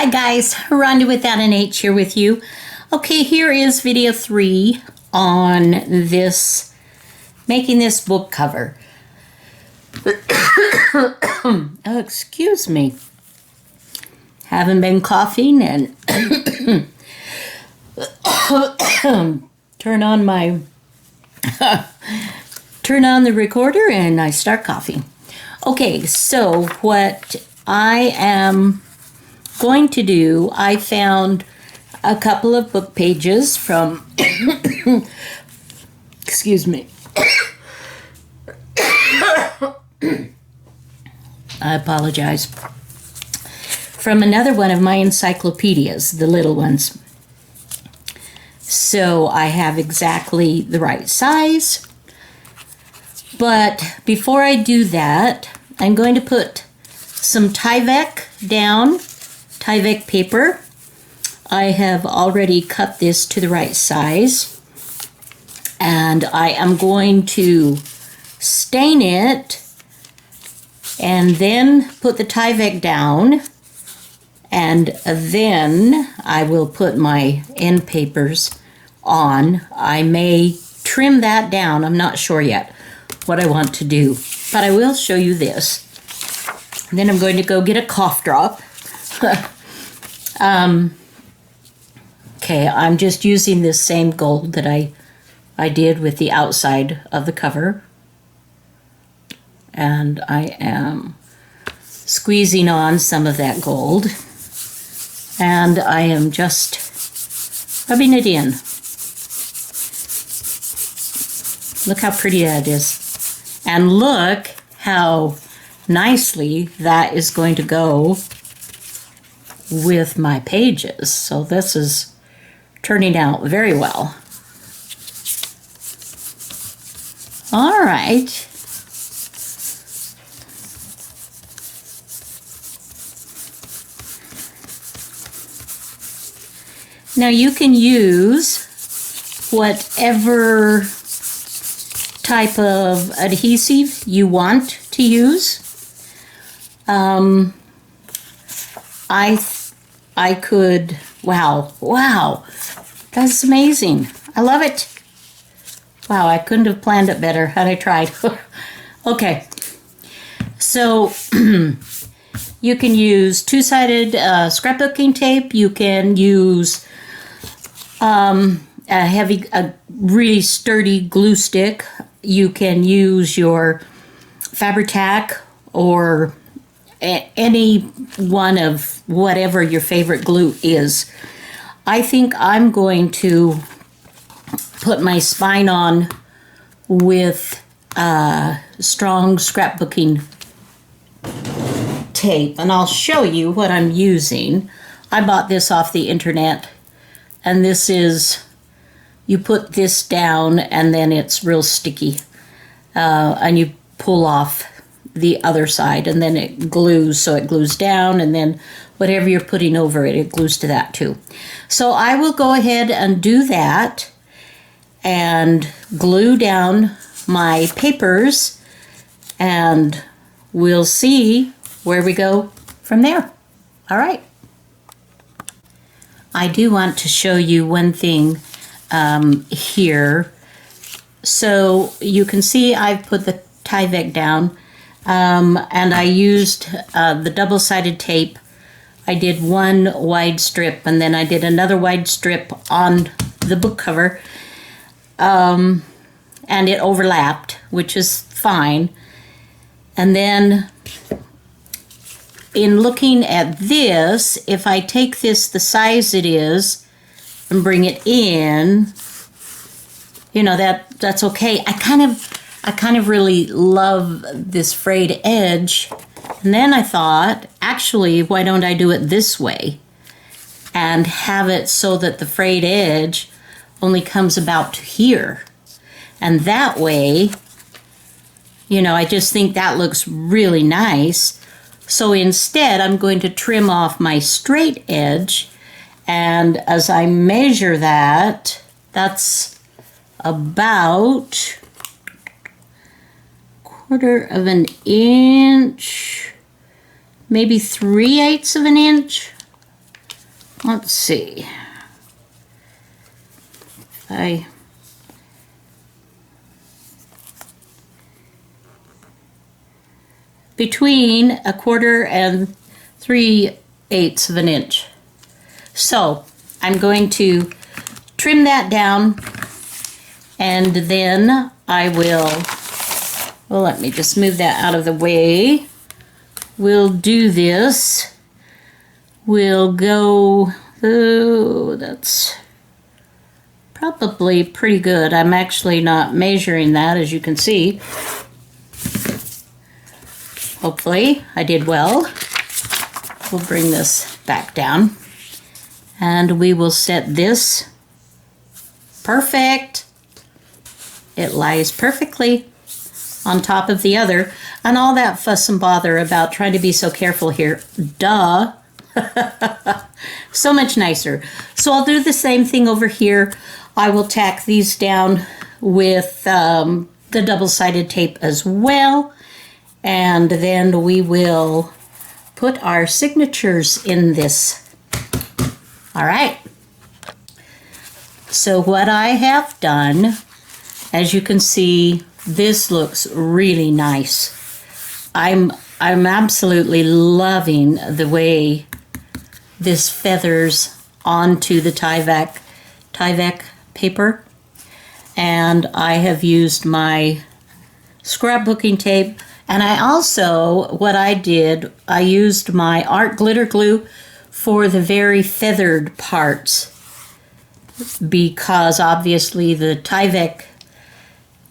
Hi guys, Rhonda Without an H here with you. Okay, here is video 3 on this, making this book cover. Oh, excuse me. Haven't been coughing and turn on the recorder and I start coughing. Okay, so what I am going to do, I found a couple of book pages from excuse me. I apologize. From another one of my encyclopedias, the little ones. So I have exactly the right size. But before I do that, I'm going to put some Tyvek down, Tyvek paper. I have already cut this to the right size. And I am going to stain it and then put the Tyvek down. And then I will put my end papers on. I may trim that down. I'm not sure yet what I want to do. But I will show you this. And then I'm going to go get a cough drop. Okay, I'm just using this same gold that I did with the outside of the cover. And I am squeezing on some of that gold. And I am just rubbing it in. Look how pretty that is. And look how nicely that is going to go with my pages. So this is turning out very well. All right. Now you can use whatever type of adhesive you want to use. I could, wow, that's amazing. I love it. Wow, I couldn't have planned it better had I tried. Okay, so you can use two-sided scrapbooking tape. You can use a really sturdy glue stick. You can use your Fabri-Tac or any one of whatever your favorite glue is. I think I'm going to put my spine on with strong scrapbooking tape, and I'll show you what I'm using. I bought this off the internet, and this is, you put this down and then it's real sticky, and you pull off the other side and then it glues, so it glues down, and then whatever you're putting over it, it glues to that too. So I will go ahead and do that and glue down my papers, and we'll see where we go from there. All right. I do want to show you one thing here. So you can see I've put the Tyvek down, and I used the double-sided tape. I did one wide strip, and then I did another wide strip on the book cover, and it overlapped, which is fine. And then in looking at this, if I take this the size it is and bring it in, you know, that's okay. I kind of really love this frayed edge. And then I thought, actually, why don't I do it this way and have it so that the frayed edge only comes about to here. And that way, you know, I just think that looks really nice. So instead, I'm going to trim off my straight edge, and as I measure that, that's about 1/4 of an inch, maybe 3/8 of an inch. let's see. Between 1/4 and 3/8 of an inch. So I'm going to trim that down, and then I will, well, let me just move that out of the way. We'll do this. We'll go, oh, that's probably pretty good. I'm actually not measuring that, as you can see. Hopefully I did well. We'll bring this back down, and we will set this. Perfect. It lies perfectly on top of the other, and all that fuss and bother about trying to be so careful here. Duh. So much nicer. So I'll do the same thing over here. I will tack these down with the double-sided tape as well, and then we will put our signatures in this. All right. So what I have done, as you can see, this looks really nice. I'm absolutely loving the way this feathers onto the Tyvek paper, and I have used my scrapbooking tape, and I also, what I did, I used my art glitter glue for the very feathered parts, because obviously the Tyvek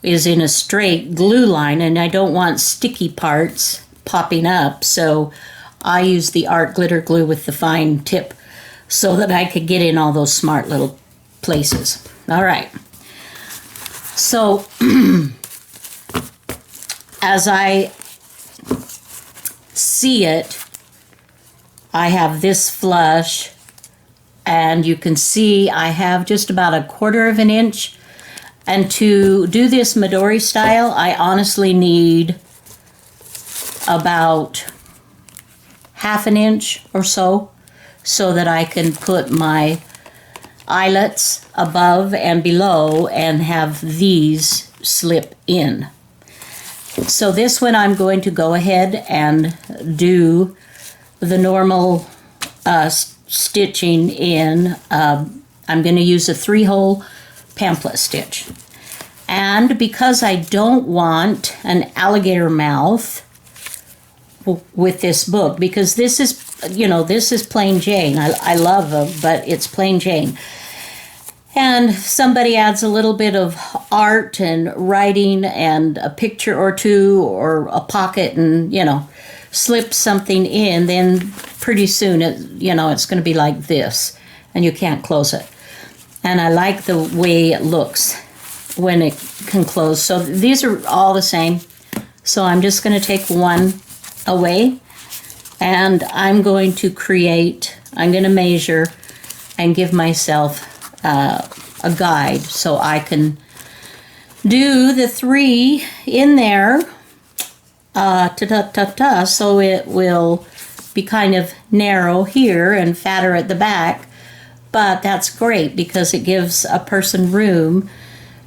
is in a straight glue line and I don't want sticky parts popping up, so I use the art glitter glue with the fine tip so that I could get in all those smart little places. All right. So as I see it, I have this flush, and you can see I have just about 1/4 of an inch. And to do this Midori style, I honestly need about 1/2 an inch or so that I can put my eyelets above and below and have these slip in. So this one I'm going to go ahead and do the normal stitching in. I'm going to use a 3-hole pamphlet stitch. And because I don't want an alligator mouth with this book, because this is, you know, this is plain Jane. I love them, but it's plain Jane. And somebody adds a little bit of art and writing and a picture or two or a pocket and, you know, slip something in, then pretty soon, it's going to be like this, and you can't close it. And I like the way it looks when it can close. So these are all the same. So I'm just going to take one away, and I'm going to measure and give myself a guide so I can do the 3 in there, so it will be kind of narrow here and fatter at the back. But that's great because it gives a person room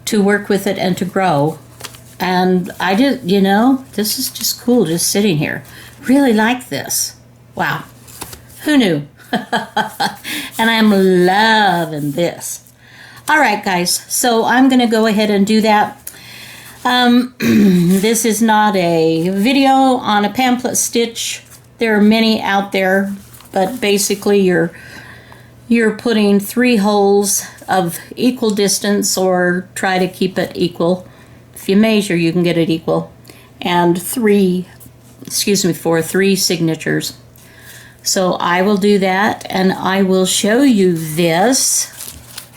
to work with it and to grow. And I did, this is just cool just sitting here. Really like this. Wow. Who knew? And I'm loving this. All right, guys. So I'm going to go ahead and do that. This is not a video on a pamphlet stitch. There are many out there, but basically you're putting 3 holes of equal distance, or try to keep it equal. If you measure, you can get it equal. And 3 signatures. So I will do that, and I will show you this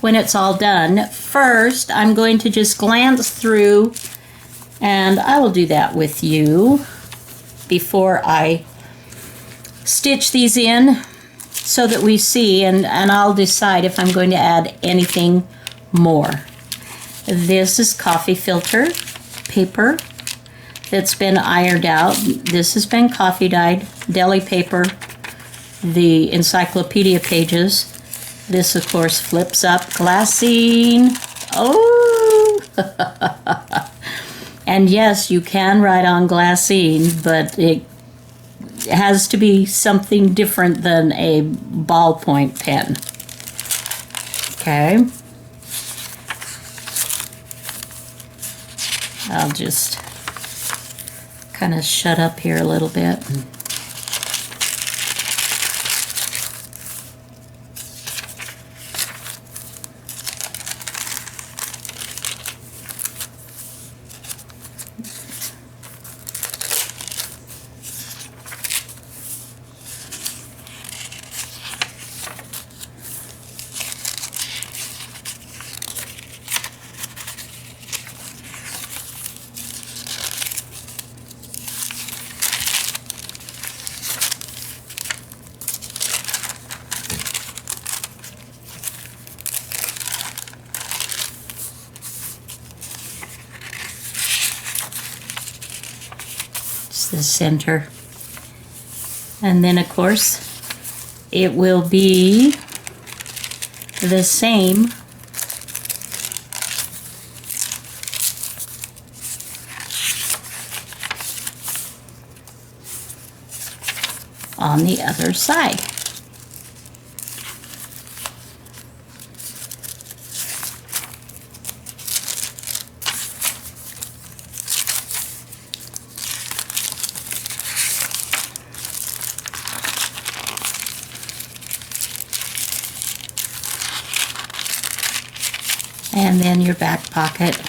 when it's all done. First, I'm going to just glance through, and I will do that with you before I stitch these in so that we see, and I'll decide if I'm going to add anything more. This is coffee filter paper that's been ironed out. This has been coffee dyed deli paper. the encyclopedia pages. This, of course, flips up. Glassine. Oh! And yes, you can write on glassine, but it has to be something different than a ballpoint pen. Okay. I'll just kind of shut up here a little bit. The center, and then of course it will be the same on the other side. And then your back pocket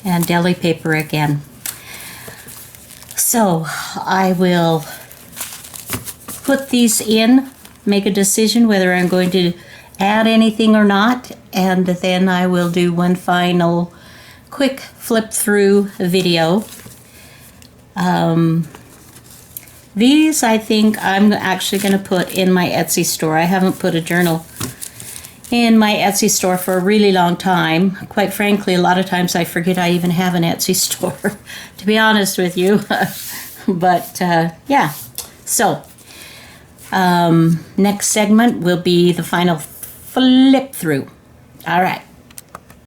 and deli paper again. So I will put these in, make a decision whether I'm going to add anything or not, and then I will do one final quick flip through video. These I think I'm actually going to put in my Etsy store. I haven't put a journal in my Etsy store for a really long time. Quite frankly, a lot of times I forget I even have an Etsy store, to be honest with you. But yeah, so next segment will be the final flip through. All right.